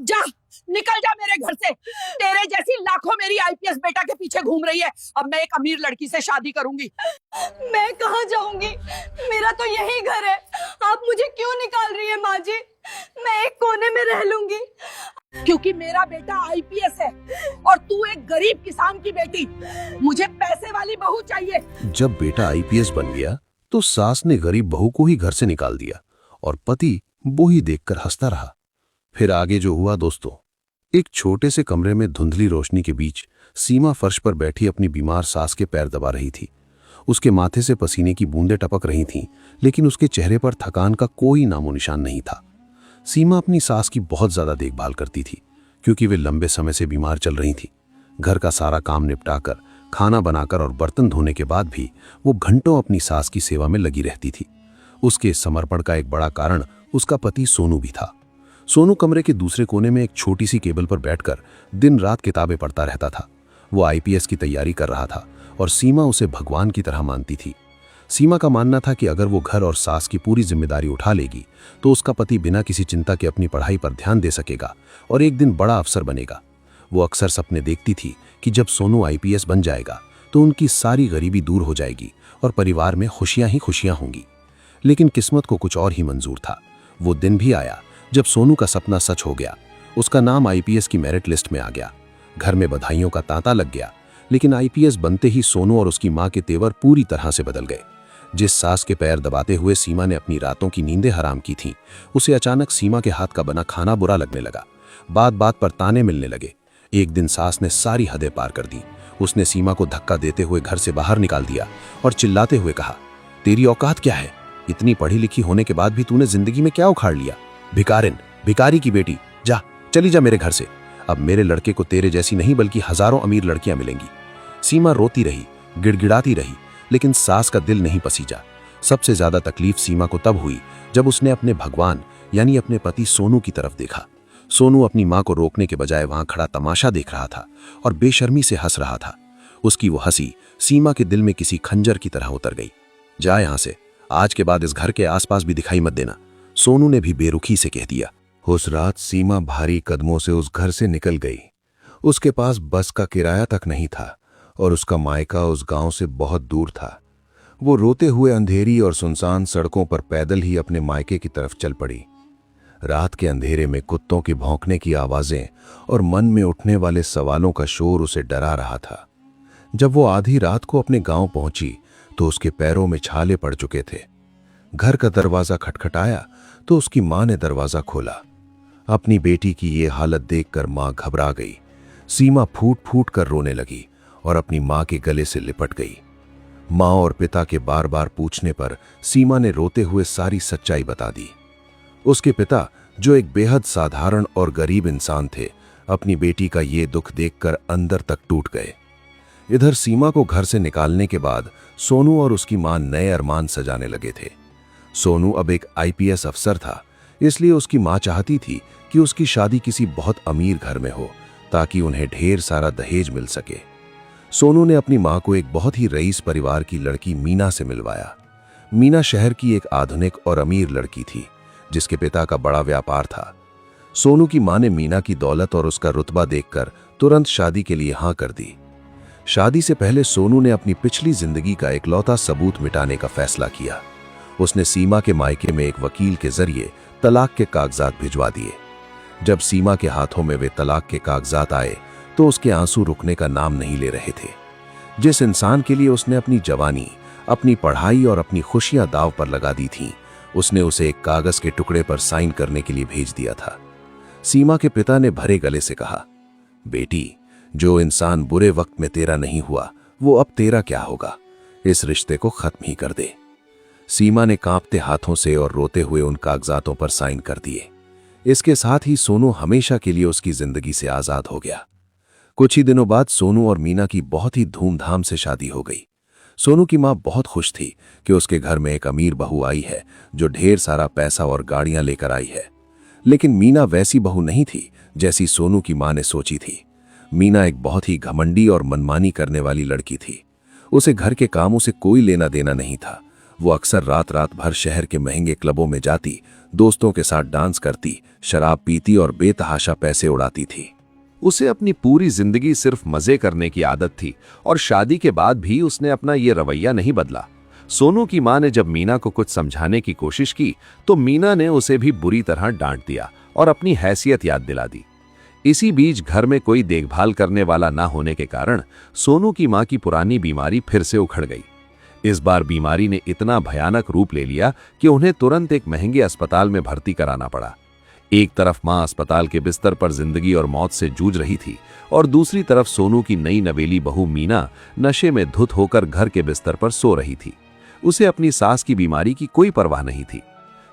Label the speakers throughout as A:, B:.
A: जा, निकल जा मेरे घर से। तेरे जैसी लाखों मेरी आईपीएस बेटा के पीछे घूम रही है। अब मैं एक अमीर लड़की से शादी करूंगी।
B: मैं कहाँ जाऊंगी? मेरा तो यही घर है। आप मुझे क्यों निकाल रही है माँ जी? मैं एक कोने में रह लूंगी।
A: क्योंकि मेरा बेटा आईपीएस है और तू एक गरीब किसान की बेटी। मुझे पैसे वाली बहू चाहिए।
C: जब बेटा आईपीएस बन गया तो सास ने गरीब बहू को ही घर से निकाल दिया और पति वो ही देखकर हंसता रहा। फिर आगे जो हुआ दोस्तों, एक छोटे से कमरे में धुंधली रोशनी के बीच सीमा फर्श पर बैठी अपनी बीमार सास के पैर दबा रही थी। उसके माथे से पसीने की बूंदें टपक रही थीं, लेकिन उसके चेहरे पर थकान का कोई नामो निशान नहीं था। सीमा अपनी सास की बहुत ज्यादा देखभाल करती थी, क्योंकि वे लंबे समय से बीमार चल रही थी। घर का सारा काम निपटाकर, खाना बनाकर और बर्तन धोने के बाद भी वो घंटों अपनी सास की सेवा में लगी रहती थी। उसके समर्पण का एक बड़ा कारण उसका पति सोनू भी था। सोनू कमरे के दूसरे कोने में एक छोटी सी केबल पर बैठकर दिन रात किताबें पढ़ता रहता था। वो आईपीएस की तैयारी कर रहा था और सीमा उसे भगवान की तरह मानती थी। सीमा का मानना था कि अगर वो घर और सास की पूरी जिम्मेदारी उठा लेगी तो उसका पति बिना किसी चिंता के अपनी पढ़ाई पर ध्यान दे सकेगा और एक दिन बड़ा अफसर बनेगा। वो अक्सर सपने देखती थी कि जब सोनू आईपीएस बन जाएगा तो उनकी सारी गरीबी दूर हो जाएगी और परिवार में खुशियां ही खुशियां होंगी। लेकिन किस्मत को कुछ और ही मंजूर था। वो दिन भी आया जब सोनू का सपना सच हो गया। उसका नाम आईपीएस की मेरिट लिस्ट में आ गया। घर में बधाइयों का तांता लग गया। लेकिन आईपीएस बनते ही सोनू और उसकी मां के तेवर पूरी तरह से बदल गए। जिस सास के पैर दबाते हुए सीमा ने अपनी रातों की नींदें हराम की थीं, उसे अचानक सीमा के हाथ का बना खाना बुरा लगने लगा। बात बात पर ताने मिलने लगे। एक दिन सास ने सारी हदें पार कर दी। उसने सीमा को धक्का देते हुए घर से बाहर निकाल दिया और चिल्लाते हुए कहा, तेरी औकात क्या है? इतनी पढ़ी लिखी होने के बाद भी तूने जिंदगी में क्या उखाड़ लिया? भिकारिन, भिकारी की बेटी, जा, चली जा मेरे घर से। अब मेरे लड़के को तेरे जैसी नहीं बल्कि हजारों अमीर लड़कियां मिलेंगी। सीमा रोती रही, गिड़गिड़ाती रही, लेकिन सास का दिल नहीं पसीजा। सबसे ज्यादा तकलीफ सीमा को तब हुई जब उसने अपने भगवान यानी अपने पति सोनू की तरफ देखा। सोनू अपनी मां को रोकने के बजाय वहां खड़ा तमाशा देख रहा था और बेशर्मी से हंस रहा था। उसकी वो हंसी सीमा के दिल में किसी खंजर की तरह उतर गई। जा यहां से, आज के बाद इस घर के आसपास भी दिखाई मत देना, सोनू ने भी बेरुखी से कह दिया। उस रात सीमा भारी कदमों से उस घर से निकल गई। उसके पास बस का किराया तक नहीं था और उसका मायका उस गांव से बहुत दूर था। वो रोते हुए अंधेरी और सुनसान सड़कों पर पैदल ही अपने मायके की तरफ चल पड़ी। रात के अंधेरे में कुत्तों के भौंकने की आवाजें और मन में उठने वाले सवालों का शोर उसे डरा रहा था। जब वो आधी रात को अपने गांव पहुंची तो उसके पैरों में छाले पड़ चुके थे। घर का दरवाजा खटखटाया तो उसकी मां ने दरवाजा खोला। अपनी बेटी की ये हालत देखकर मां घबरा गई। सीमा फूट फूट कर रोने लगी और अपनी मां के गले से लिपट गई। मां और पिता के बार बार पूछने पर सीमा ने रोते हुए सारी सच्चाई बता दी। उसके पिता, जो एक बेहद साधारण और गरीब इंसान थे, अपनी बेटी का ये दुख देखकर अंदर तक टूट गए। इधर सीमा को घर से निकालने के बाद सोनू और उसकी मां नए अरमान सजाने लगे थे। सोनू अब एक आईपीएस अफसर था, इसलिए उसकी मां चाहती थी कि उसकी शादी किसी बहुत अमीर घर में हो ताकि उन्हें ढेर सारा दहेज मिल सके। सोनू ने अपनी मां को एक बहुत ही रईस परिवार की लड़की मीना से मिलवाया। मीना शहर की एक आधुनिक और अमीर लड़की थी जिसके पिता का बड़ा व्यापार था। सोनू की मां ने मीना की दौलत और उसका रुतबा देखकर तुरंत शादी के लिए हां कर दी। शादी से पहले सोनू ने अपनी पिछली जिंदगी का इकलौता सबूत मिटाने का फैसला किया। उसने सीमा के मायके में एक वकील के जरिए तलाक के कागजात भिजवा दिए। जब सीमा के हाथों में वे तलाक के कागजात आए तो उसके आंसू रुकने का नाम नहीं ले रहे थे। जिस इंसान के लिए उसने अपनी जवानी, अपनी पढ़ाई और अपनी खुशियां दांव पर लगा दी थीं, उसने उसे एक कागज के टुकड़े पर साइन करने के लिए भेज दिया था। सीमा के पिता ने भरे गले से कहा, बेटी, जो इंसान बुरे वक्त में तेरा नहीं हुआ वो अब तेरा क्या होगा? इस रिश्ते को खत्म ही कर दे। सीमा ने कांपते हाथों से और रोते हुए उन कागजातों पर साइन कर दिए। इसके साथ ही सोनू हमेशा के लिए उसकी जिंदगी से आजाद हो गया। कुछ ही दिनों बाद सोनू और मीना की बहुत ही धूमधाम से शादी हो गई। सोनू की मां बहुत खुश थी कि उसके घर में एक अमीर बहू आई है जो ढेर सारा पैसा और गाड़ियां लेकर आई है। लेकिन मीना वैसी बहू नहीं थी जैसी सोनू की मां ने सोची थी। मीना एक बहुत ही घमंडी और मनमानी करने वाली लड़की थी। उसे घर के कामों से कोई लेना देना नहीं था वो अक्सर रात रात भर शहर के महंगे क्लबों में जाती, दोस्तों के साथ डांस करती, शराब पीती और बेतहाशा पैसे उड़ाती थी। उसे अपनी पूरी जिंदगी सिर्फ मजे करने की आदत थी और शादी के बाद भी उसने अपना ये रवैया नहीं बदला। सोनू की मां ने जब मीना को कुछ समझाने की कोशिश की तो मीना ने उसे भी बुरी तरह डांट दिया और अपनी हैसियत याद दिला दी। इसी बीच घर में कोई देखभाल करने वाला ना होने के कारण सोनू की मां की पुरानी बीमारी फिर से उखड़ गई। इस बार बीमारी ने इतना भयानक रूप ले लिया कि उन्हें तुरंत एक महंगे अस्पताल में भर्ती कराना पड़ा। एक तरफ मां अस्पताल के बिस्तर पर जिंदगी और मौत से जूझ रही थी और दूसरी तरफ सोनू की नई नवेली बहू मीना नशे में धुत होकर घर के बिस्तर पर सो रही थी। उसे अपनी सास की बीमारी की कोई परवाह नहीं थी।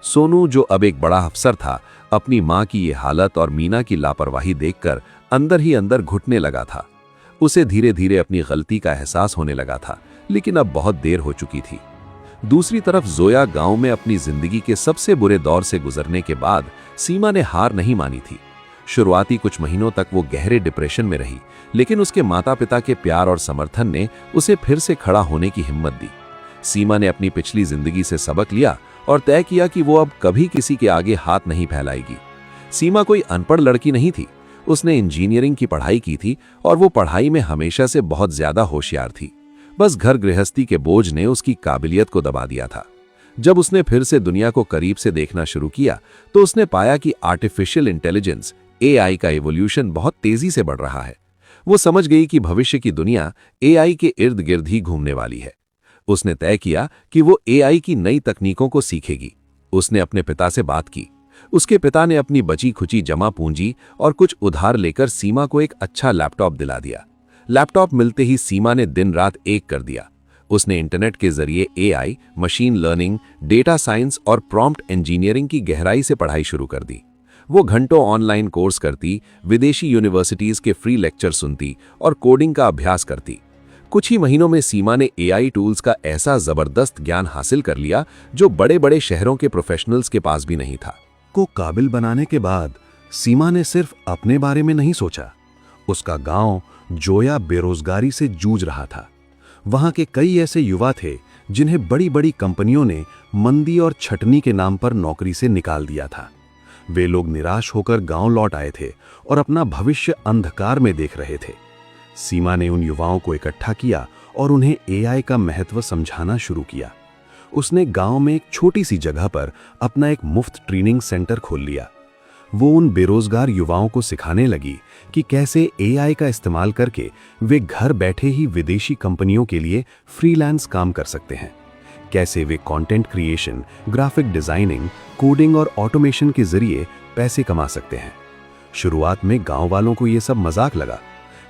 C: सोनू, जो अब एक बड़ा अफसर था, अपनी मां की ये हालत और मीना की लापरवाही देखकर अंदर ही अंदर घुटने लगा था। उसे धीरे धीरे अपनी गलती का एहसास होने लगा था, लेकिन अब बहुत देर हो चुकी थी। दूसरी तरफ जोया गांव में अपनी जिंदगी के सबसे बुरे दौर से गुजरने के बाद सीमा ने हार नहीं मानी थी। शुरुआती कुछ महीनों तक वो गहरे डिप्रेशन में रही, लेकिन उसके माता पिता के प्यार और समर्थन ने उसे फिर से खड़ा होने की हिम्मत दी। सीमा ने अपनी पिछली जिंदगी से सबक लिया और तय किया कि वो अब कभी किसी के आगे हाथ नहीं फैलाएगी। सीमा कोई अनपढ़ लड़की नहीं थी। उसने इंजीनियरिंग की पढ़ाई की थी और वो पढ़ाई में हमेशा से बहुत ज्यादा होशियार थी। बस घर गृहस्थी के बोझ ने उसकी काबिलियत को दबा दिया था। जब उसने फिर से दुनिया को करीब से देखना शुरू किया तो उसने पाया कि आर्टिफिशियल इंटेलिजेंस AI का एवोल्यूशन बहुत तेजी से बढ़ रहा है। वो समझ गई कि भविष्य की दुनिया AI के इर्द गिर्द ही घूमने वाली है। उसने तय किया कि वो AI की नई तकनीकों को सीखेगी। उसने अपने पिता से बात की। उसके पिता ने अपनी बची खुची जमा पूंजी और कुछ उधार लेकर सीमा को एक अच्छा लैपटॉप दिला दिया। लैपटॉप मिलते ही सीमा ने दिन रात एक कर दिया। उसने इंटरनेट के जरिए AI, machine learning, data science और प्रॉम्प्ट इंजीनियरिंग की गहराई से पढ़ाई शुरू कर दी। वो घंटों ऑनलाइन कोर्स करती, विदेशी यूनिवर्सिटीज के फ्री लेक्चर सुनती और कोडिंग का अभ्यास करती। कुछ ही महीनों में सीमा ने AI टूल्स का ऐसा जबरदस्त ज्ञान हासिल कर लिया जो बड़े बड़े शहरों के प्रोफेशनल्स के पास भी नहीं था। को काबिल बनाने के बाद सीमा ने सिर्फ अपने बारे में नहीं सोचा। उसका गांव जोया बेरोजगारी से जूझ रहा था। वहां के कई ऐसे युवा थे जिन्हें बड़ी बड़ी कंपनियों ने मंदी और छटनी के नाम पर नौकरी से निकाल दिया था। वे लोग निराश होकर गांव लौट आए थे और अपना भविष्य अंधकार में देख रहे थे। सीमा ने उन युवाओं को इकट्ठा किया और उन्हें AI का महत्व समझाना शुरू किया। उसने गांव में एक छोटी सी जगह पर अपना एक मुफ्त ट्रेनिंग सेंटर खोल लिया। वो उन बेरोजगार युवाओं को सिखाने लगी कि कैसे AI का इस्तेमाल करके वे घर बैठे ही विदेशी कंपनियों के लिए फ्रीलांस काम कर सकते हैं। कैसे वे content creation, graphic designing, coding और ऑटोमेशन के जरिए पैसे कमा सकते हैं। शुरुआत में गांव वालों को यह सब मजाक लगा,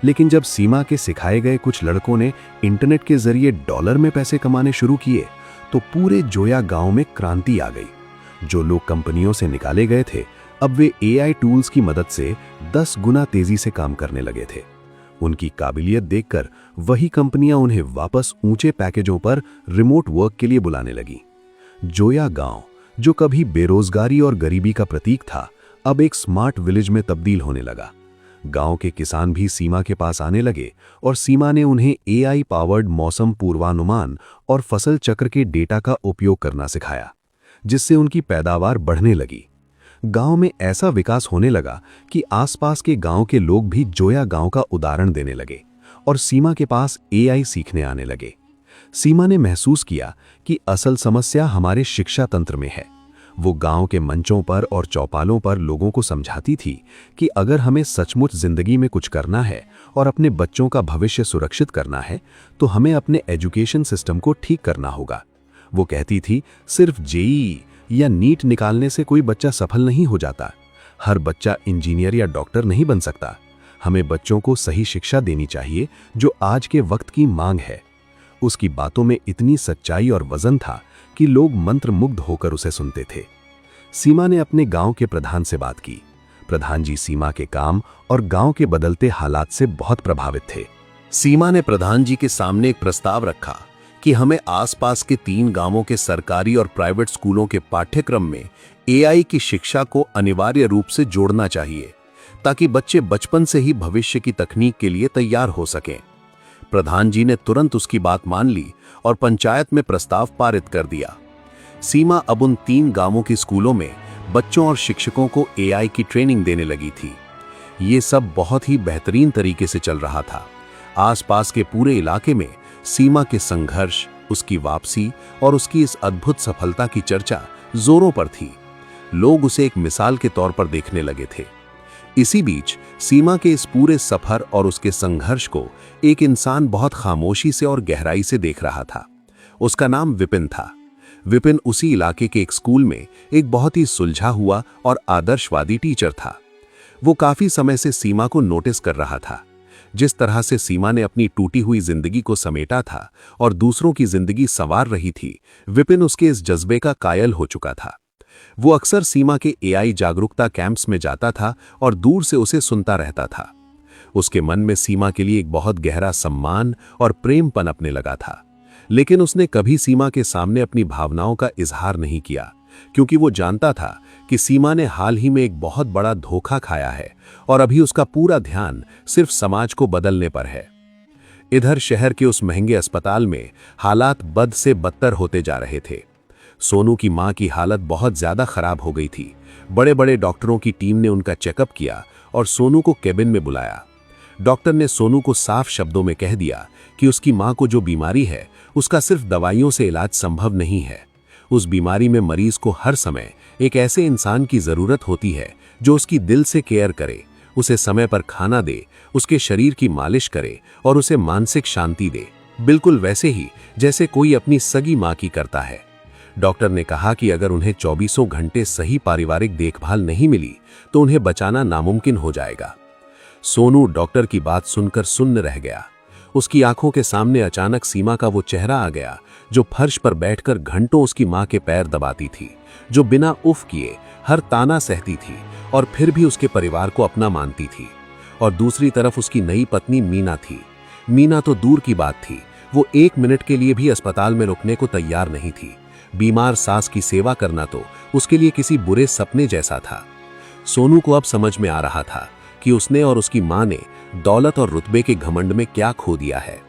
C: लेकिन जब सीमा के सिखाए गए कुछ लड़कों ने इंटरनेट के जरिए डॉलर में पैसे कमाने शुरू किए तो पूरे जोया गांव में क्रांति आ गई। जो लोग कंपनियों से निकाले गए थे, अब वे AI टूल्स की मदद से 10 गुना तेजी से काम करने लगे थे। उनकी काबिलियत देखकर वही कंपनियां उन्हें वापस ऊंचे पैकेजों पर रिमोट वर्क के लिए बुलाने लगी। जोया गांव, जो कभी बेरोजगारी और गरीबी का प्रतीक था, अब एक स्मार्ट विलेज में तब्दील होने लगा। गांव के किसान भी सीमा के पास आने लगे और सीमा ने उन्हें AI पावर्ड मौसम पूर्वानुमान और फसल चक्र के डेटा का उपयोग करना सिखाया, जिससे उनकी पैदावार बढ़ने लगी। गांव में ऐसा विकास होने लगा कि आसपास के गांव के लोग भी जोया गांव का उदाहरण देने लगे और सीमा के पास AI सीखने आने लगे। सीमा ने महसूस किया कि असल समस्या हमारे शिक्षा तंत्र में है। वो गांव के मंचों पर और चौपालों पर लोगों को समझाती थी कि अगर हमें सचमुच जिंदगी में कुछ करना है और अपने बच्चों का भविष्य सुरक्षित करना है तो हमें अपने एजुकेशन सिस्टम को ठीक करना होगा। वो कहती थी, सिर्फ JEE या नीट निकालने से कोई बच्चा सफल नहीं हो जाता। हर बच्चा इंजीनियर या डॉक्टर नहीं बन सकता। हमें बच्चों को सही शिक्षा देनी चाहिए जो आज के वक्त की मांग है। उसकी बातों में इतनी सच्चाई और वजन था कि लोग मंत्रमुग्ध होकर उसे सुनते थे। सीमा ने अपने गांव के प्रधान से बात की। प्रधान जी सीमा के काम और गांव के बदलते हालात से बहुत प्रभावित थे। सीमा ने प्रधान जी के सामने एक प्रस्ताव रखा कि हमें आसपास के 3 गांवों के सरकारी और प्राइवेट स्कूलों के पाठ्यक्रम में AI की शिक्षा को अनिवार्य रूप से जोड़ना चाहिए, ताकि बच्चे बचपन से ही भविष्य की तकनीक के लिए तैयार हो सकें। प्रधान जी ने तुरंत उसकी बात मान ली और पंचायत में प्रस्ताव पारित कर दिया। सीमा अब उन 3 गांवों के स्कूलों में बच्चों और शिक्षकों को एआई की ट्रेनिंग देने लगी थी। ये सब बहुत ही बेहतरीन तरीके से चल रहा था। आसपास के पूरे इलाके में सीमा के संघर्ष, उसकी वापसी और उसकी इस अद्भुत सफलता की चर्चा जोरों पर थी। लोग उसे एक मिसाल के तौर पर देखने लगे थे। इसी बीच सीमा के इस पूरे सफर और उसके संघर्ष को एक इंसान बहुत खामोशी से और गहराई से देख रहा था। उसका नाम विपिन था। विपिन उसी इलाके के एक स्कूल में एक बहुत ही सुलझा हुआ और आदर्शवादी टीचर था। वो काफी समय से सीमा को नोटिस कर रहा था। जिस तरह से सीमा ने अपनी टूटी हुई जिंदगी को समेटा था और दूसरों की जिंदगी संवार रही थी, विपिन उसके इस जज्बे का कायल हो चुका था। वो अक्सर सीमा के एआई जागरूकता कैंप्स में जाता था और दूर से उसे सुनता रहता था। उसके मन में सीमा के लिए एक बहुत गहरा सम्मान और प्रेम पनपने लगा था। लेकिन उसने कभी सीमा के सामने अपनी भावनाओं का इजहार नहीं किया, क्योंकि वो जानता था कि सीमा ने हाल ही में एक बहुत बड़ा धोखा खाया है और अभी उसका पूरा ध्यान सिर्फ समाज को बदलने पर है। इधर शहर के उस महंगे अस्पताल में हालात बद से बदतर होते जा रहे थे। सोनू की मां की हालत बहुत ज्यादा खराब हो गई थी। बड़े बड़े डॉक्टरों की टीम ने उनका चेकअप किया और सोनू को केबिन में बुलाया। डॉक्टर ने सोनू को साफ शब्दों में कह दिया कि उसकी मां को जो बीमारी है उसका सिर्फ दवाइयों से इलाज संभव नहीं है। उस बीमारी में मरीज को हर समय एक ऐसे इंसान की जरूरत होती है जो उसकी दिल से केयर करे, उसे समय पर खाना दे, उसके शरीर की मालिश करे और उसे मानसिक शांति दे, बिल्कुल वैसे ही जैसे कोई अपनी सगी मां की करता है। डॉक्टर ने कहा कि अगर उन्हें 24 घंटे सही पारिवारिक देखभाल नहीं मिली तो उन्हें बचाना नामुमकिन हो जाएगा। सोनू डॉक्टर की बात सुनकर सुन्न रह गया। उसकी आंखों के सामने अचानक सीमा का वो चेहरा आ गया जो फर्श पर बैठकर घंटों उसकी मां के पैर दबाती थी, जो बिना उफ किए हर ताना सहती थी और फिर भी उसके परिवार को अपना मानती थी। और दूसरी तरफ उसकी नई पत्नी मीना थी। मीना तो दूर की बात थी, वो 1 मिनट के लिए भी अस्पताल में रुकने को तैयार नहीं थी। बीमार सास की सेवा करना तो उसके लिए किसी बुरे सपने जैसा था। सोनू को अब समझ में आ रहा था कि उसने और उसकी मां ने दौलत और रुतबे के घमंड में क्या खो दिया है।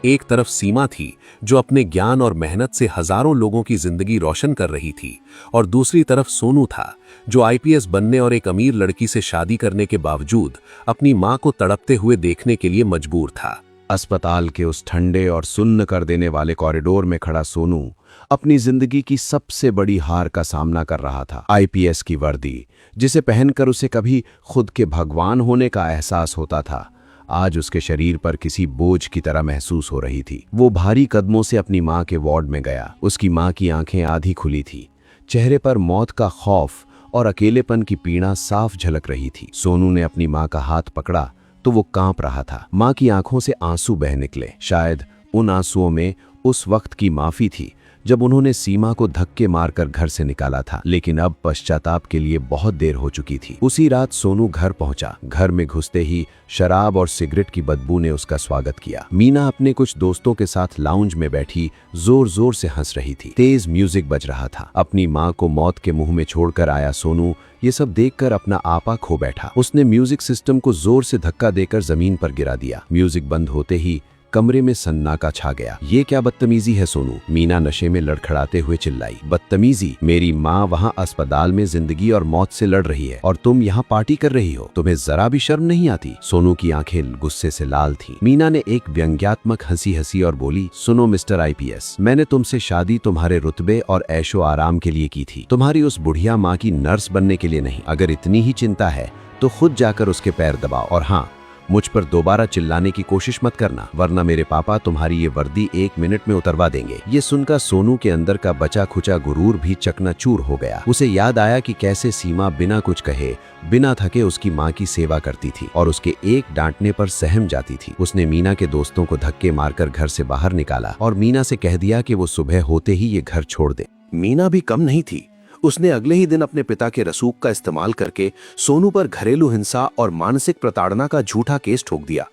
C: एक तरफ सीमा थी जो अपने ज्ञान और मेहनत से हजारों लोगों की जिंदगी रोशन कर रही थी, और दूसरी तरफ सोनू था जो आईपीएस बनने और एक अमीर लड़की से शादी करने के बावजूद अपनी मां को तड़पते हुए देखने के लिए मजबूर था।
D: अस्पताल के उस ठंडे और सुन्न कर देने वाले कॉरिडोर में खड़ा सोनू अपनी जिंदगी की सबसे बड़ी हार का सामना कर रहा था। आईपीएस की वर्दी, जिसे पहनकर उसे कभी खुद के भगवान होने का एहसास होता था, आज उसके शरीर पर किसी बोझ की तरह महसूस हो रही थी। वो भारी कदमों से अपनी मां के वार्ड में गया। उसकी मां की आंखें आधी खुली थी, चेहरे पर मौत का खौफ और अकेलेपन की पीड़ा साफ झलक रही थी। सोनू ने अपनी मां का हाथ पकड़ा तो वो कांप रहा था। मां की आंखों से आंसू बह निकले। शायद उन आंसुओं में उस वक्त की माफी थी जब उन्होंने सीमा को धक्के मारकर घर से निकाला था, लेकिन अब पश्चाताप के लिए बहुत देर हो चुकी थी। उसी रात सोनू घर पहुंचा। घर में घुसते ही शराब और सिगरेट की बदबू ने उसका स्वागत किया। मीना अपने कुछ दोस्तों के साथ लाउंज में बैठी जोर जोर से हंस रही थी। तेज म्यूजिक बज रहा था। अपनी मां को मौत के मुंह में छोड़कर आया सोनू ये सब देखकर अपना आपा खो बैठा। उसने म्यूजिक सिस्टम को जोर से धक्का देकर जमीन पर गिरा दिया। म्यूजिक बंद होते ही कमरे में सन्नाटा छा गया। ये क्या बदतमीजी है सोनू? मीना नशे में लड़खड़ाते हुए चिल्लाई। बदतमीजी? मेरी माँ वहाँ अस्पताल में जिंदगी और मौत से लड़ रही है और तुम यहाँ पार्टी कर रही हो। तुम्हें जरा भी शर्म नहीं आती? सोनू की आंखें गुस्से से लाल थीं। मीना ने एक व्यंग्यात्मक हंसी हंसी और बोली, सुनो मिस्टर आईपीएस, मैंने तुमसे शादी तुम्हारे रुतबे और ऐशो आराम के लिए की थी, तुम्हारी उस बुढ़िया माँ की नर्स बनने के लिए नहीं। अगर इतनी ही चिंता है तो खुद जाकर उसके पैर दबाओ, और हाँ, मुझ पर दोबारा चिल्लाने की कोशिश मत करना, वरना मेरे पापा तुम्हारी ये वर्दी 1 मिनट में उतरवा देंगे। ये सुनकर सोनू के अंदर का बचा खुचा गुरूर भी चकनाचूर हो गया। उसे याद आया कि कैसे सीमा बिना कुछ कहे, बिना थके उसकी माँ की सेवा करती थी और उसके एक डांटने पर सहम जाती थी। उसने मीना के दोस्तों को धक्के मारकर घर से बाहर निकाला और मीना से कह दिया कि वो सुबह होते ही ये घर छोड़ दे।
C: मीना भी कम नहीं थी। उसने अगले ही दिन अपने पिता के रसूख का इस्तेमाल करके सोनू पर घरेलू हिंसा और मानसिक प्रताड़ना का झूठा केस ठोक दिया।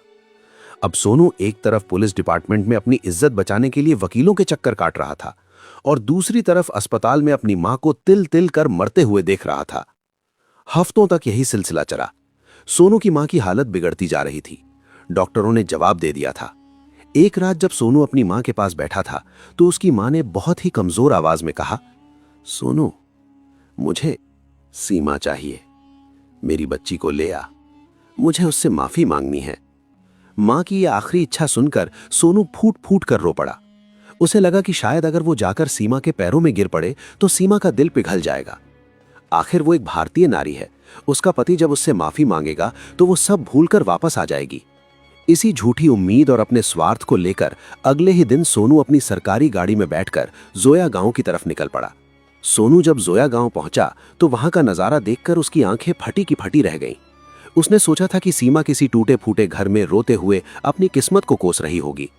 C: अब सोनू एक तरफ पुलिस डिपार्टमेंट में अपनी इज्जत बचाने के लिए वकीलों के चक्कर काट रहा था और दूसरी तरफ अस्पताल में अपनी मां को तिल तिल कर मरते हुए देख रहा था। हफ्तों तक यही सिलसिला चला। सोनू की मां की हालत बिगड़ती जा रही थी। डॉक्टरों ने जवाब दे दिया था, एक रात जब सोनू अपनी मां के पास बैठा था तो उसकी मां ने बहुत ही कमजोर आवाज में कहा, सोनू, मुझे सीमा चाहिए। मेरी बच्ची को ले आ, मुझे उससे माफी मांगनी है। मां की यह आखिरी इच्छा सुनकर सोनू फूट फूट कर रो पड़ा। उसे लगा कि शायद अगर वो जाकर सीमा के पैरों में गिर पड़े तो सीमा का दिल पिघल जाएगा। आखिर वो एक भारतीय नारी है, उसका पति जब उससे माफी मांगेगा तो वो सब भूलकर वापस आ जाएगी। इसी झूठी उम्मीद और अपने स्वार्थ को लेकर अगले ही दिन सोनू अपनी सरकारी गाड़ी में बैठकर जोया गांव की तरफ निकल पड़ा। सोनू जब जोया गांव पहुंचा तो वहां का नजारा देखकर उसकी आंखें फटी की फटी रह गईं। उसने सोचा था कि सीमा किसी टूटे फूटे घर में रोते हुए अपनी किस्मत को कोस रही होगी,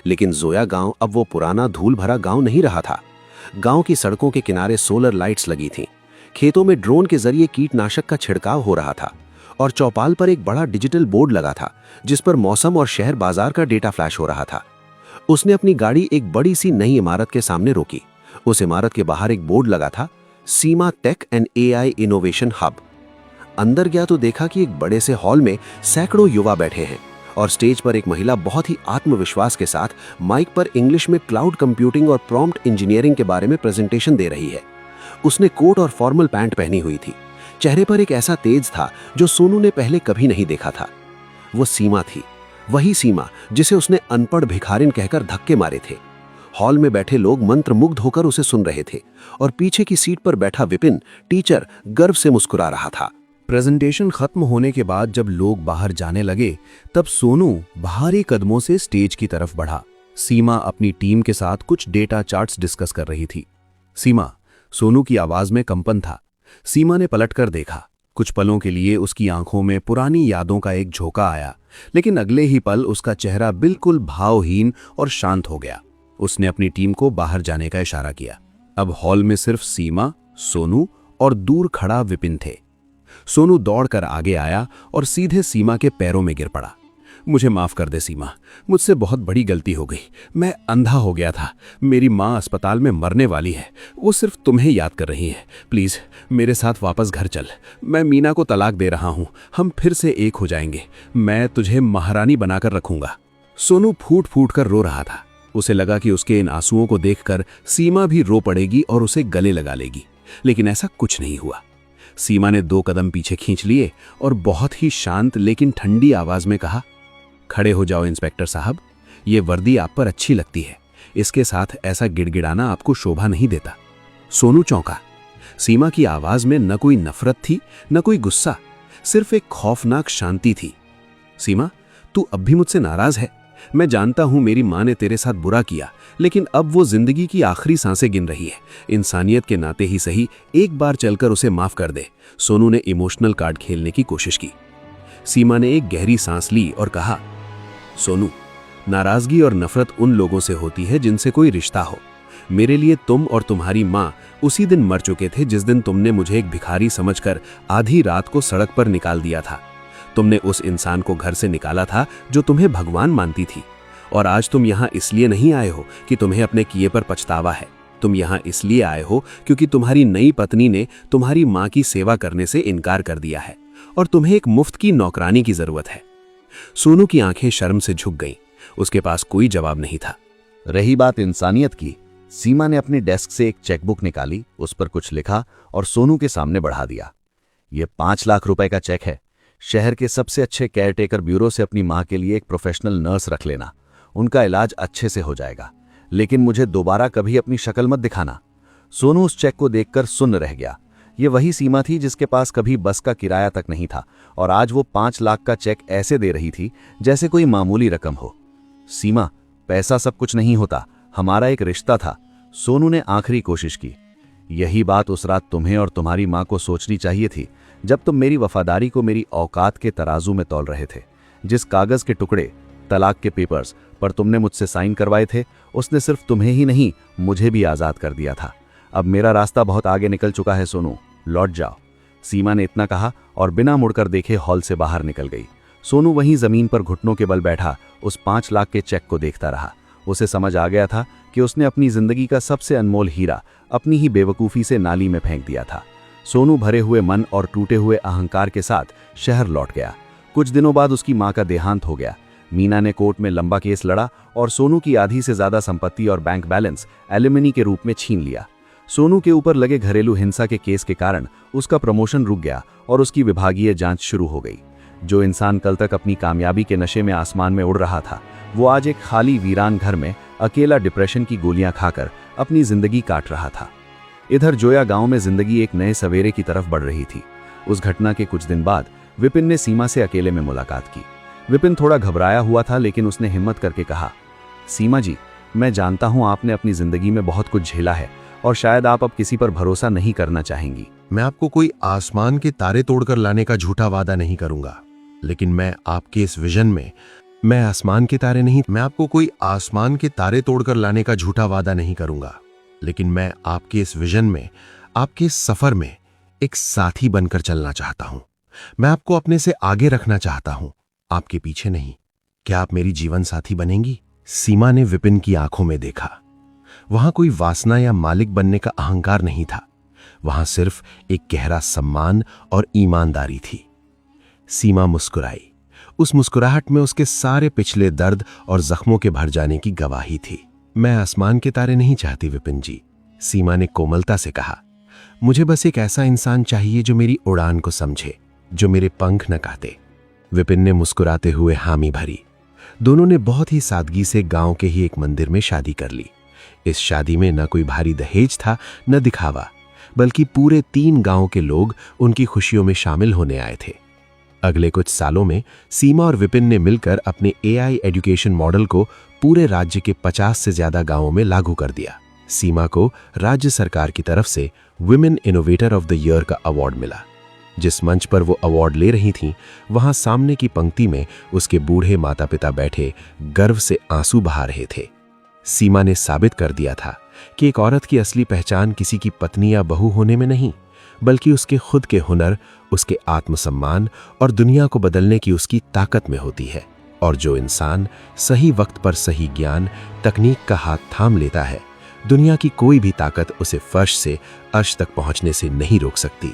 C: लेकिन जोया गांव अब वो पुराना धूल भरा गांव नहीं रहा था। गांव की सड़कों के किनारे सोलर लाइट्स लगी थीं, खेतों में ड्रोन के जरिए कीटनाशक का छिड़काव हो रहा था और चौपाल पर एक बड़ा डिजिटल बोर्ड लगा था जिस पर मौसम और शहर बाजार का डेटा फ्लैश हो रहा था। उसने अपनी गाड़ी एक बड़ी सी नई इमारत के सामने रोकी। उस इमारत के बाहर एक बोर्ड लगा था, Seema tech and AI innovation hub. अंदर गया तो देखा कि एक बड़े से हॉल में सैकड़ों युवा बैठे हैं और स्टेज पर एक महिला बहुत ही आत्मविश्वास के साथ माइक पर इंग्लिश में क्लाउड कंप्यूटिंग और प्रॉम्प्ट इंजीनियरिंग के बारे में प्रेजेंटेशन दे रही है। उसने कोट और फॉर्मल पैंट पहनी हुई थी। चेहरे पर एक ऐसा तेज था जो सोनू ने पहले कभी नहीं देखा था। वो सीमा थी, वही सीमा जिसे उसने अनपढ़ भिखारिन कहकर धक्के मारे थे। हॉल में बैठे लोग मंत्रमुग्ध होकर उसे सुन रहे थे और पीछे की सीट पर बैठा विपिन टीचर गर्व से मुस्कुरा रहा था।
D: प्रेजेंटेशन खत्म होने के बाद जब लोग बाहर जाने लगे तब सोनू भारी कदमों से स्टेज की तरफ बढ़ा। सीमा अपनी टीम के साथ कुछ डेटा चार्ट्स डिस्कस कर रही थी। सीमा, सोनू की आवाज में कंपन था। सीमा ने पलटकर देखा। कुछ पलों के लिए उसकी आंखों में पुरानी यादों का एक झोंका आया, लेकिन अगले ही पल उसका चेहरा बिल्कुल भावहीन और शांत हो गया। उसने अपनी टीम को बाहर जाने का इशारा किया। अब हॉल में सिर्फ सीमा, सोनू और दूर खड़ा विपिन थे। सोनू दौड़कर आगे आया और सीधे सीमा के पैरों में गिर पड़ा। मुझे माफ कर दे सीमा, मुझसे बहुत बड़ी गलती हो गई। मैं अंधा हो गया था। मेरी माँ अस्पताल में मरने वाली है, वो सिर्फ तुम्हें याद कर रही है। प्लीज मेरे साथ वापस घर चल। मैं मीना को तलाक दे रहा हूँ, हम फिर से एक हो जाएंगे। मैं तुझे महारानी बनाकर रखूंगा। सोनू फूट फूट कर रो रहा था। उसे लगा कि उसके इन आंसुओं को देखकर सीमा भी रो पड़ेगी और उसे गले लगा लेगी, लेकिन ऐसा कुछ नहीं हुआ। सीमा ने 2 कदम पीछे खींच लिए और बहुत ही शांत लेकिन ठंडी आवाज में कहा, खड़े हो जाओ इंस्पेक्टर साहब, ये वर्दी आप पर अच्छी लगती है। इसके साथ ऐसा गिड़गिड़ाना आपको शोभा नहीं देता। सोनू चौंका। सीमा की आवाज में न कोई नफरत थी न कोई गुस्सा, सिर्फ एक खौफनाक शांति थी। सीमा, तू अब भी मुझसे नाराज है। मैं जानता हूं मेरी मां ने तेरे साथ बुरा किया, लेकिन अब वो जिंदगी की आखिरी सांसें गिन रही है। इंसानियत के नाते ही सही एक बार चलकर उसे माफ कर दे। सोनू ने इमोशनल कार्ड खेलने की कोशिश की। सीमा ने एक गहरी सांस ली और कहा, सोनू, नाराजगी और नफरत उन लोगों से होती है जिनसे कोई रिश्ता हो। मेरे लिए तुम और तुम्हारी मां उसी दिन मर चुके थे जिस दिन तुमने मुझे एक भिखारी समझकर आधी रात को सड़क पर निकाल दिया था। तुमने उस इंसान को घर से निकाला था जो तुम्हें भगवान मानती थी। और आज तुम यहाँ इसलिए नहीं आए हो कि तुम्हें अपने किए पर पछतावा है। तुम यहाँ इसलिए आए हो क्योंकि तुम्हारी नई पत्नी ने तुम्हारी माँ की सेवा करने से इनकार कर दिया है और तुम्हें एक मुफ्त की नौकरानी की जरूरत है। सोनू की आंखें शर्म से झुक गईं। उसके पास कोई जवाब नहीं था।
E: रही बात इंसानियत की, सीमा ने अपनी डेस्क से एक चेकबुक निकाली, उस पर कुछ लिखा और सोनू के सामने बढ़ा दिया। ये 5 लाख रुपए का चेक है। शहर के सबसे अच्छे केयरटेकर ब्यूरो से अपनी मां के लिए एक प्रोफेशनल नर्स रख लेना, उनका इलाज अच्छे से हो जाएगा, लेकिन मुझे दोबारा कभी अपनी शक्ल मत दिखाना। सोनू उस चेक को देखकर सुन्न रह गया। ये वही सीमा थी जिसके पास कभी बस का किराया तक नहीं था और आज वो 5 लाख का चेक ऐसे दे रही थी जैसे कोई मामूली रकम हो। सीमा, पैसा सब कुछ नहीं होता, हमारा एक रिश्ता था। सोनू ने आखिरी कोशिश की। यही बात उस रात तुम्हें और तुम्हारी मां को सोचनी चाहिए थी जब तुम मेरी वफादारी को मेरी औकात के तराजू में तौल रहे थे। जिस कागज के टुकड़े, तलाक के पेपर्स पर तुमने मुझसे साइन करवाए थे, उसने सिर्फ तुम्हें ही नहीं मुझे भी आजाद कर दिया था। अब मेरा रास्ता बहुत आगे निकल चुका है सोनू, लौट जाओ। सीमा ने इतना कहा और बिना मुड़कर देखे हॉल से बाहर निकल गई। सोनू वहीं जमीन पर घुटनों के बल बैठा उस 5 लाख के चेक को देखता रहा। उसे समझ आ गया था कि उसने अपनी जिंदगी का सबसे अनमोल हीरा अपनी ही बेवकूफी से नाली में फेंक दिया था। सोनू भरे हुए मन और टूटे हुए अहंकार के साथ शहर लौट गया। कुछ दिनों बाद उसकी मां का देहांत हो गया। मीना ने कोर्ट में लंबा केस लड़ा और सोनू की आधी से ज्यादा संपत्ति और बैंक बैलेंस एलिमनी के रूप में छीन लिया। सोनू के ऊपर लगे घरेलू हिंसा के केस के कारण उसका प्रमोशन रुक गया और उसकी विभागीय जांच शुरू हो गई। जो इंसान कल तक अपनी कामयाबी के नशे में आसमान में उड़ रहा था, वो आज एक खाली वीरान घर में अकेला डिप्रेशन की गोलियां खाकर अपनी जिंदगी काट रहा था। इधर जोया गांव में जिंदगी एक नए सवेरे की तरफ बढ़ रही थी। उस घटना के कुछ दिन बाद विपिन ने सीमा से अकेले में मुलाकात की। विपिन थोड़ा घबराया हुआ था, लेकिन उसने हिम्मत करके कहा, सीमा जी, मैं जानता हूं आपने अपनी जिंदगी में बहुत कुछ झेला है और शायद आप अब किसी पर भरोसा नहीं करना चाहेंगी।
C: मैं आपको कोई आसमान के तारे तोड़कर लाने का झूठा वादा नहीं करूंगा, लेकिन मैं आपके इस विजन में मैं आसमान के तारे नहीं मैं आपको कोई आसमान के तारे तोड़कर लाने का झूठा वादा नहीं करूंगा, लेकिन मैं आपके इस विजन में, आपके इस सफर में एक साथी बनकर चलना चाहता हूं। मैं आपको अपने से आगे रखना चाहता हूं, आपके पीछे नहीं। क्या आप मेरी जीवन साथी बनेंगी? सीमा ने विपिन की आंखों में देखा। वहां कोई वासना या मालिक बनने का अहंकार नहीं था, वहां सिर्फ एक गहरा सम्मान और ईमानदारी थी। सीमा मुस्कुराई। उस मुस्कुराहट में उसके सारे पिछले दर्द और जख्मों के भर जाने की गवाही थी। मैं आसमान के तारे नहीं चाहती विपिन जी, सीमा ने कोमलता से कहा। मुझे बस एक ऐसा इंसान चाहिए जो मेरी उड़ान को समझे, जो मेरे पंख न काटे। विपिन ने मुस्कुराते हुए हामी भरी। दोनों ने बहुत ही सादगी से गांव के ही एक मंदिर में शादी कर ली। इस शादी में न कोई भारी दहेज था, न दिखावा, बल्कि पूरे 3 गांव के लोग उनकी खुशियों में शामिल होने आए थे। अगले कुछ सालों में सीमा और विपिन ने मिलकर अपने AI एजुकेशन मॉडल को पूरे राज्य के 50 से ज्यादा गांवों में लागू कर दिया। सीमा को राज्य सरकार की तरफ से women innovator of the year का अवार्ड मिला। जिस मंच पर वो अवार्ड ले रही थीं, वहां सामने की पंक्ति में उसके बूढ़े माता पिता बैठे गर्व से आंसू बहा रहे थे। सीमा ने साबित कर दिया था कि एक औरत की असली पहचान किसी की पत्नी या बहू होने में नहीं, बल्कि उसके खुद के हुनर, उसके आत्मसम्मान और दुनिया को बदलने की उसकी ताकत में होती है। और जो इंसान सही वक्त पर सही ज्ञान, तकनीक का हाथ थाम लेता है, दुनिया की कोई भी ताकत उसे फर्श से अर्श तक पहुंचने से नहीं रोक सकती।